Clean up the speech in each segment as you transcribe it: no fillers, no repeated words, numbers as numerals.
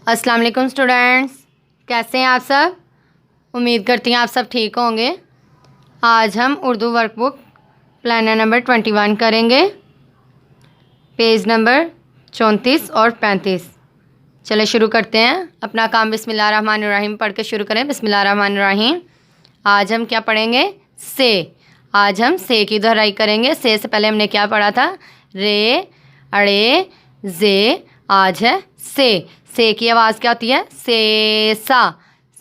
अस्सलाम वालेकुम स्टूडेंट्स, कैसे हैं आप सब। उम्मीद करती हैं आप सब ठीक होंगे। आज हम उर्दू वर्कबुक प्लानर नंबर 21 करेंगे, पेज नंबर 34 और 35। चले शुरू करते हैं अपना काम। बिस्मिल्लाहिर्रहमानिर्रहीम पढ़ के शुरू करें। बिस्मिल्लाहिर्रहमानिर्रहीम। आज हम क्या पढ़ेंगे? से। आज हम से की दोहराई करेंगे। से पहले हमने क्या पढ़ा था? रे, अड़े, जे। आज है से। से की आवाज़ क्या होती है? से सा।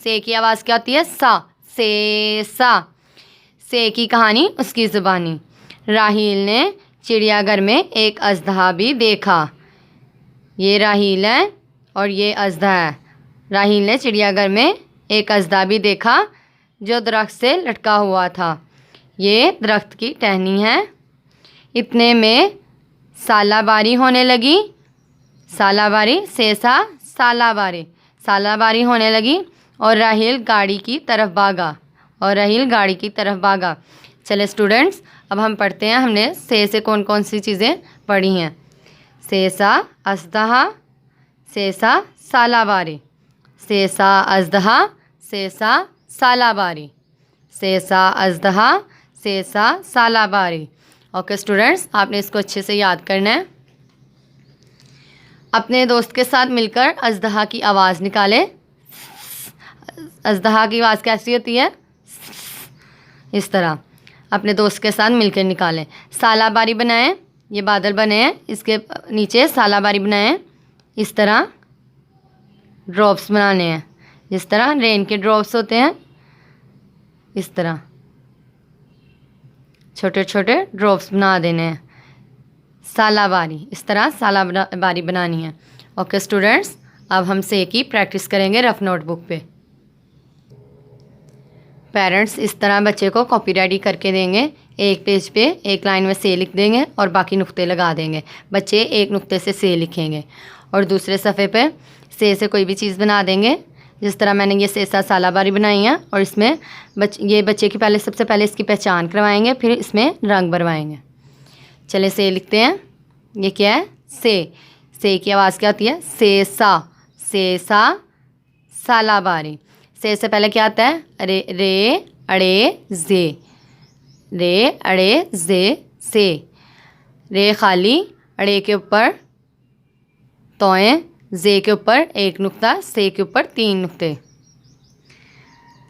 से की आवाज़ क्या होती है? सा। से सा। से की कहानी उसकी ज़ुबानी। राहील ने चिड़ियाघर में एक अजदहा भी देखा। ये राहील है और ये अजदहा है। राहील ने चिड़ियाघर में एक अजदहा भी देखा जो दरख्त से लटका हुआ था। ये दरख्त की टहनी है। इतने में सालाबारी होने लगी। सालाबारी, से सा सालाबारी। सालाबारी होने लगी और राहील गाड़ी की तरफ भागा। चले स्टूडेंट्स, अब हम पढ़ते हैं। हमने से कौन कौन सी चीज़ें पढ़ी हैं? से सा अजदहा, से सा सालाबारी, से सा अजदहा, से सा सालाबारी, से सा अजदहा, से सा सालाबारी। ओके स्टूडेंट्स, आपने इसको अच्छे से याद करना है। अपने दोस्त के साथ मिलकर अजदहा की आवाज़ निकालें। अजदहा की आवाज़ कैसी होती है? इस तरह। अपने दोस्त के साथ मिलकर निकालें। सालाबारी बनाएं। ये बादल बने हैं, इसके नीचे सालाबारी बनाएं। इस तरह ड्रॉप्स बनाने हैं, जिस तरह रेन के ड्रॉप्स होते हैं। इस तरह छोटे छोटे ड्रॉप्स बना देने हैं। सालाबारी, इस तरह सालाबारी बनानी है। ओके स्टूडेंट्स, अब हम से की प्रैक्टिस करेंगे रफ नोटबुक पे। पेरेंट्स इस तरह बच्चे को कॉपी रेडी करके देंगे। एक पेज पे एक लाइन में से लिख देंगे और बाकी नुक्ते लगा देंगे। बच्चे एक नुक्ते से लिखेंगे और दूसरे सफ़े पे से कोई भी चीज़ बना देंगे। जिस तरह मैंने ये से सा सालाबारी बनाई है और इसमें ये बच्चे की सबसे पहले इसकी पहचान करवाएंगे, फिर इसमें रंग भरवाएंगे। चले से लिखते हैं। ये क्या है? से की आवाज़ क्या होती है? से सा सालाबारी। से पहले क्या आता है? रे, अड़े, जे। रे, अड़े, जे, से। रे खाली, अड़े के ऊपर तोएं, जे के ऊपर एक नुक्ता, से के ऊपर 3 नुक्ते।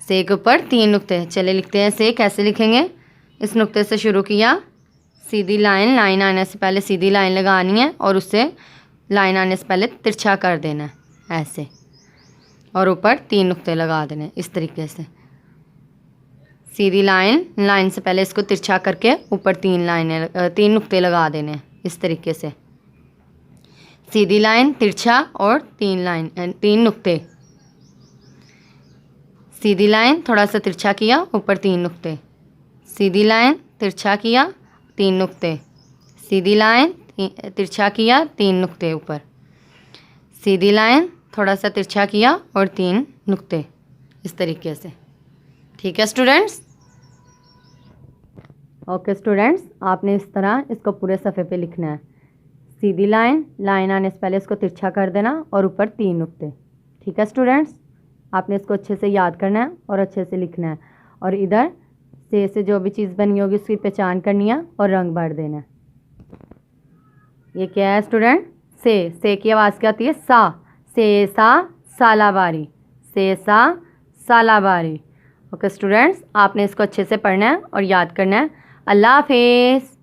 से के ऊपर 3 नुक्ते। चले लिखते हैं से कैसे लिखेंगे। इस नुक्ते से शुरू किया, सीधी लाइन आने से पहले सीधी लाइन लगानी है और उससे लाइन आने से पहले तिरछा कर देना है ऐसे, और ऊपर 3 नुक्ते लगा देने इस तरीके से। सीधी लाइन से पहले इसको तिरछा करके ऊपर 3 नुक्ते लगा देने इस तरीके से। सीधी लाइन, तिरछा और 3 नुक्ते। सीधी लाइन, थोड़ा सा तिरछा किया, ऊपर 3 नुक्ते। सीधी लाइन, तिरछा किया, 3 नुक्ते। सीधी लाइन, तिरछा किया, 3 नुक्ते ऊपर। सीधी लाइन, थोड़ा सा तिरछा किया और 3 नुक्ते इस तरीके से। ठीक है स्टूडेंट्स? ओके स्टूडेंट्स, आपने इस तरह इसको पूरे सफ़े पे लिखना है। सीधी लाइन आने से पहले इसको तिरछा कर देना और ऊपर 3 नुक्ते। ठीक है स्टूडेंट्स? आपने इसको अच्छे से याद करना है और अच्छे से लिखना है। और इधर से जो भी चीज़ बनी होगी उसकी पहचान करनी है और रंग भर देना है। ये क्या है स्टूडेंट? से की आवाज़ क्या आती है? सा। से सा सालाबारी, से सा सालाबारी। ओके स्टूडेंट्स, आपने इसको अच्छे से पढ़ना है और याद करना है। अल्लाह हाफिज़।